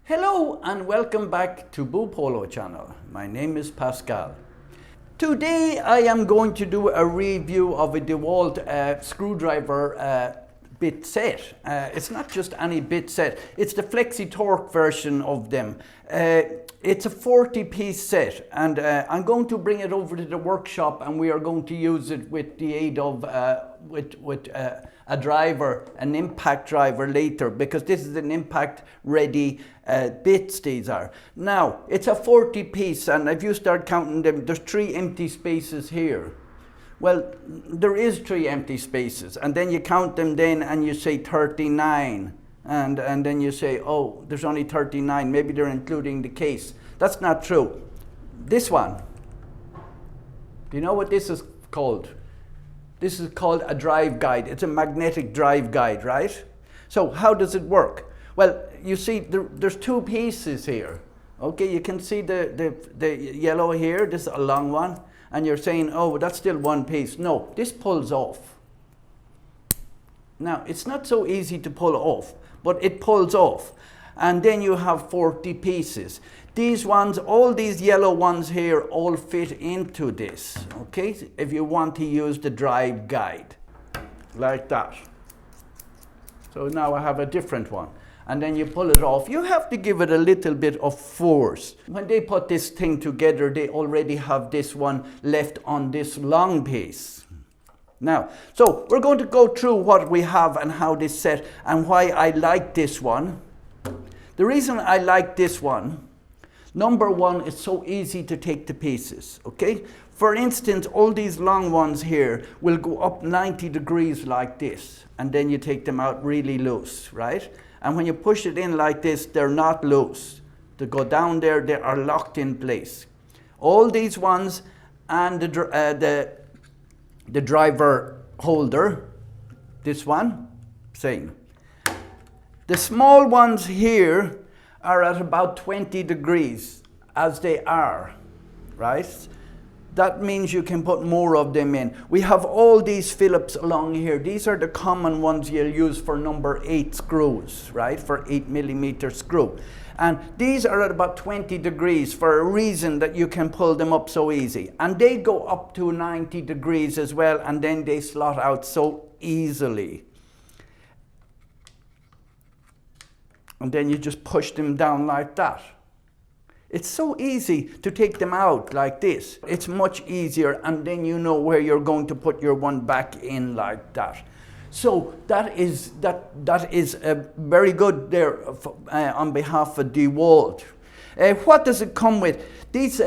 Hello and welcome back to Boopolo channel. My name is Pascal. Today I am going to do a review of a Dewalt screwdriver bit set. It's not just any bit set, it's the FlexTorq version of them. It's a 40-piece set, and I'm going to bring it over to the workshop and we are going to use it with the aid of a driver, an impact driver later, because this is an impact ready bits these are. Now, it's a 40-piece, and if you start counting them, there's 3 empty spaces here. Well, there is 3 empty spaces, and then you count them then and you say 39. And then you say, oh, there's only 39, maybe they're including the case. That's not true. This one, do you know what this is called? This is called a drive guide. It's a magnetic drive guide, right? So how does it work? Well, you see there's 2 pieces here. Okay, you can see the yellow here, this is a long one. And you're saying, oh, that's still 1 piece. No, this pulls off. Now, it's not so easy to pull off, but it pulls off. And then you have 40 pieces. These ones, all these yellow ones here, all fit into this, okay? If you want to use the drive guide, like that. So now I have a different one. And then you pull it off. You have to give it a little bit of force. When they put this thing together, they already have this one left on this long piece. Now, so we're going to go through what we have and how this set and why I like this one. The reason I like this one, number one, it's so easy to take to pieces, okay? For instance, all these long ones here will go up 90 degrees like this, and then you take them out really loose, right? And when you push it in like this, they're not loose. They go down there, they are locked in place. All these ones and the driver holder, this one, same. The small ones here are at about 20 degrees, as they are, right? That means you can put more of them in. We have all these Phillips along here. These are the common ones you'll use for number 8 screws, right? For 8mm screw. And these are at about 20 degrees for a reason that you can pull them up so easy. And they go up to 90 degrees as well, and then they slot out so easily. And then you just push them down like that. It's so easy to take them out like this. It's much easier, and then you know where you're going to put your one back in like that. So that is very good there on behalf of Dewalt. What does it come with? These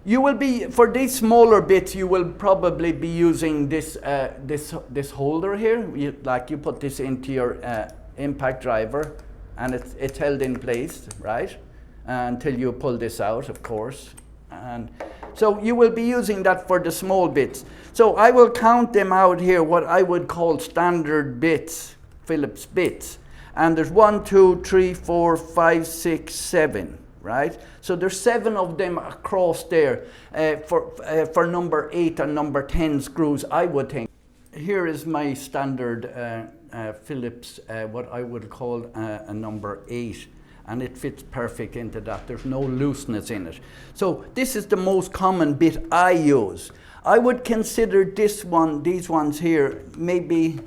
you will be, for these smaller bits, you will probably be using this this holder here. You put this into your impact driver, and it's held in place, right? Until you pull this out, of course. And so you will be using that for the small bits. So I will count them out here, what I would call standard bits, Phillips bits. And there's 1, 2, 3, 4, 5, 6, 7, right? So there's 7 of them across there for number 8 and number 10 screws, I would think. Here is my standard Phillips, what I would call a number 8. And it fits perfect into that. There's no looseness in it. So this is the most common bit I use. I would consider this one, these ones here, maybe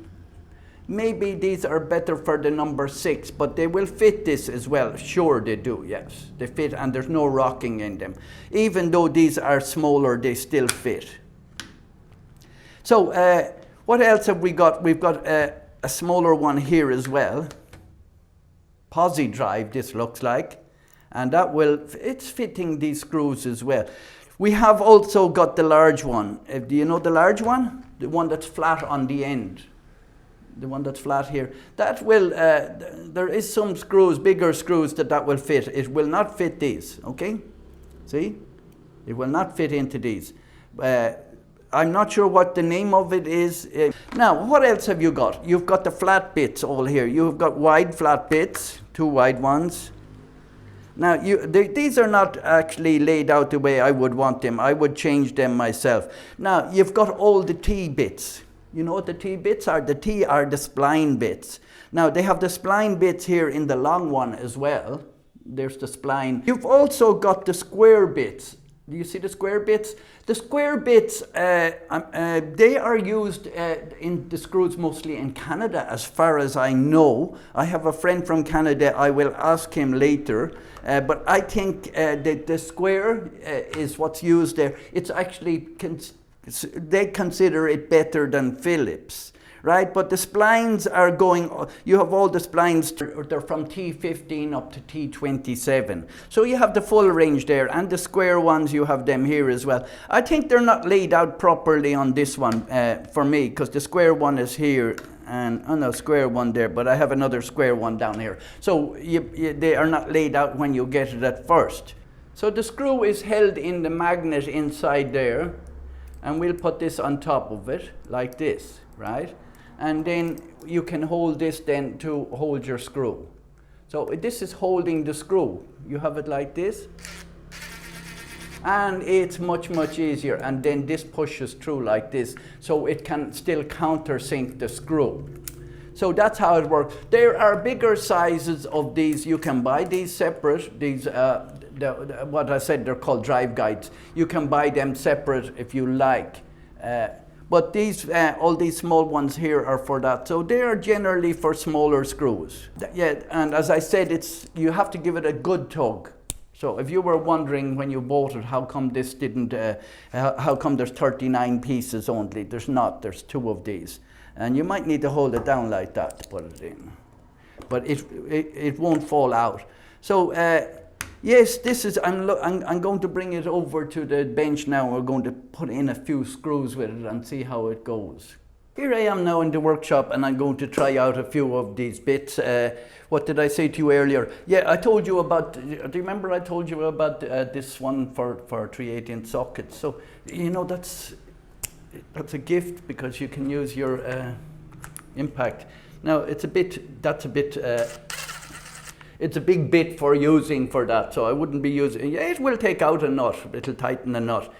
these are better for the number 6, but they will fit this as well. Sure they do, yes. They fit, and there's no rocking in them. Even though these are smaller, they still fit. So what else have we got? We've got a smaller one here as well. Posi drive, this looks like, and it's fitting these screws as well. We have also got the large one. Do you know the large one? The one that's flat on the end. The one that's flat here. That will, there is some screws, bigger screws that will fit. It will not fit these, okay? See? It will not fit into these. I'm not sure what the name of it is. Now, what else have you got? You've got the flat bits all here. You've got wide flat bits, 2 wide ones. Now, these are not actually laid out the way I would want them. I would change them myself. Now, you've got all the T bits. You know what the T bits are? The T are the spline bits. Now they have the spline bits here in the long one as well. There's the spline. You've also got the square bits. Do you see the square bits? The square bits, they are used in the screws mostly in Canada, as far as I know. I have a friend from Canada. I will ask him later. But I think that the square is what's used there. It's actually, they consider it better than Phillips. Right, but the splines are going, you have all the splines, they're from T15 up to T27. So you have the full range there, and the square ones, you have them here as well. I think they're not laid out properly on this one for me, because the square one is here, and no square one there, but I have another square one down here. So they are not laid out when you get it at first. So the screw is held in the magnet inside there, and we'll put this on top of it, like this, right? And then you can hold this then to hold your screw. So this is holding the screw. You have it like this. And it's much, much easier. And then this pushes through like this, so it can still countersink the screw. So that's how it works. There are bigger sizes of these. You can buy these separate. These, what I said, they're called drive guides. You can buy them separate if you like. But these, all these small ones here are for that. So they are generally for smaller screws. Yeah, and as I said, you have to give it a good tug. So if you were wondering when you bought it, how come this didn't, how come there's 39 pieces only? There's not, there's 2 of these. And you might need to hold it down like that to put it in. But it won't fall out. So yes, this is, I'm going to bring it over to the bench now. We're going to put in a few screws with it and see how it goes. Here I am now in the workshop, and I'm going to try out a few of these bits. What did I say to you earlier? Yeah, I told you about, do you remember I told you about this one for 3/8" sockets? So, you know, that's a gift, because you can use your impact. Now, it's a bit, it's a big bit for using for that, so I wouldn't be using, yeah, it will take out a nut, it'll tighten a nut,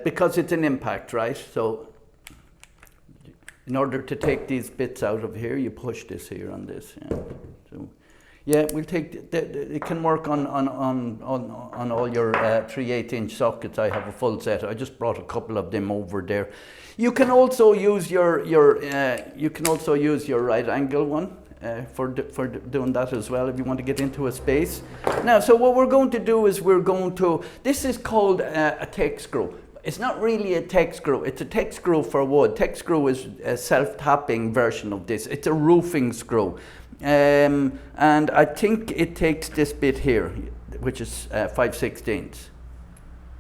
because it's an impact, right? So in order to take these bits out of here, you push this here on this. Yeah. So, yeah, we'll take, it can work on all your 3/8" sockets. I have a full set. I just brought a couple of them over there. You can also use your right angle one. For doing that as well, if you want to get into a space. Now, so what we're going to do is this is called a tech screw. It's not really a tech screw, it's a tech screw for wood. Tech screw is a self-tapping version of this. It's a roofing screw. And I think it takes this bit here, which is 5/16.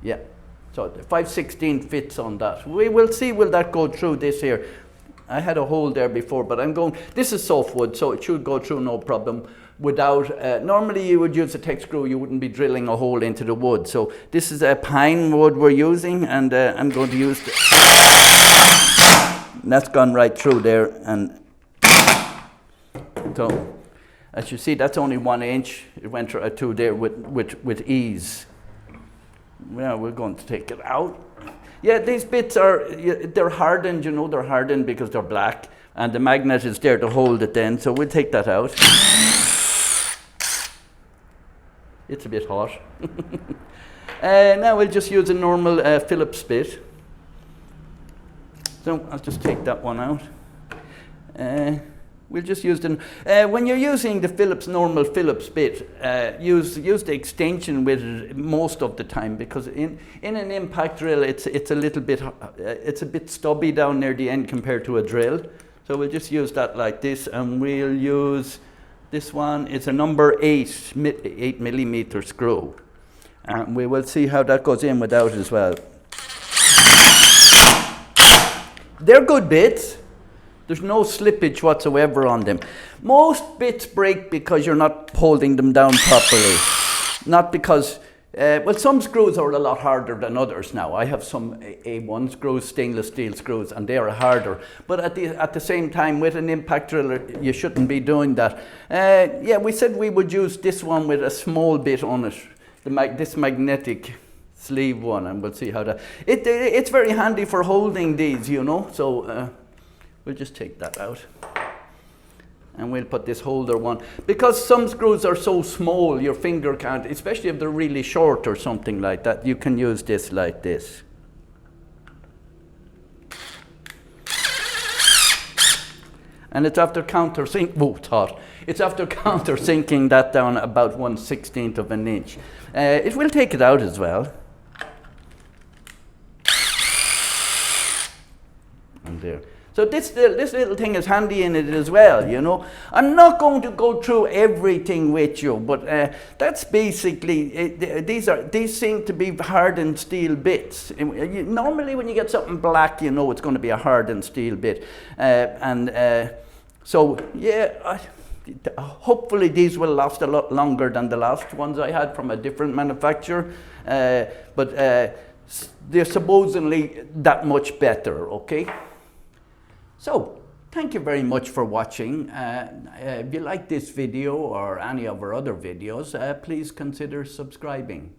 Yeah, so the 5/16 fits on that. We will see, will that go through this here? I had a hole there before, but this is softwood, so it should go through no problem without, normally you would use a tech screw, you wouldn't be drilling a hole into the wood. So this is a pine wood we're using, and I'm going to use that's gone right through there. And so, as you see, that's only 1 inch. It went through there with ease. Well, we're going to take it out. Yeah, these bits they're hardened, you know, they're hardened because they're black, and the magnet is there to hold it then, so we'll take that out. It's a bit hot. Now we'll just use a normal Phillips bit. So I'll just take that one out. We'll just use when you're using the normal Phillips bit, use the extension with it most of the time, because in an impact drill it's a little bit it's a bit stubby down near the end compared to a drill. So we'll just use that like this, and we'll use this one. It's a number 8 millimeter screw, and we will see how that goes in without as well. They're good bits. There's no slippage whatsoever on them. Most bits break because you're not holding them down properly. Not because, well, some screws are a lot harder than others now. I have some A1 screws, stainless steel screws, and they are harder. But at the same time, with an impact driller, you shouldn't be doing that. Yeah, we said we would use this one with a small bit on it, this magnetic sleeve one, and we'll see how that. It's very handy for holding these, you know. So. We'll just take that out. And we'll put this holder one. Because some screws are so small, your finger can't, especially if they're really short or something like that, you can use this like this. And it's after it's after countersinking that down about 1/16 of an inch. It will take it out as well. And there. So this little thing is handy in it as well, you know. I'm not going to go through everything with you, but that's basically these seem to be hardened steel bits. Normally, when you get something black, you know it's going to be a hardened steel bit, so yeah. Hopefully these will last a lot longer than the last ones I had from a different manufacturer, but they're supposedly that much better. Okay. So, thank you very much for watching. If you like this video or any of our other videos, please consider subscribing.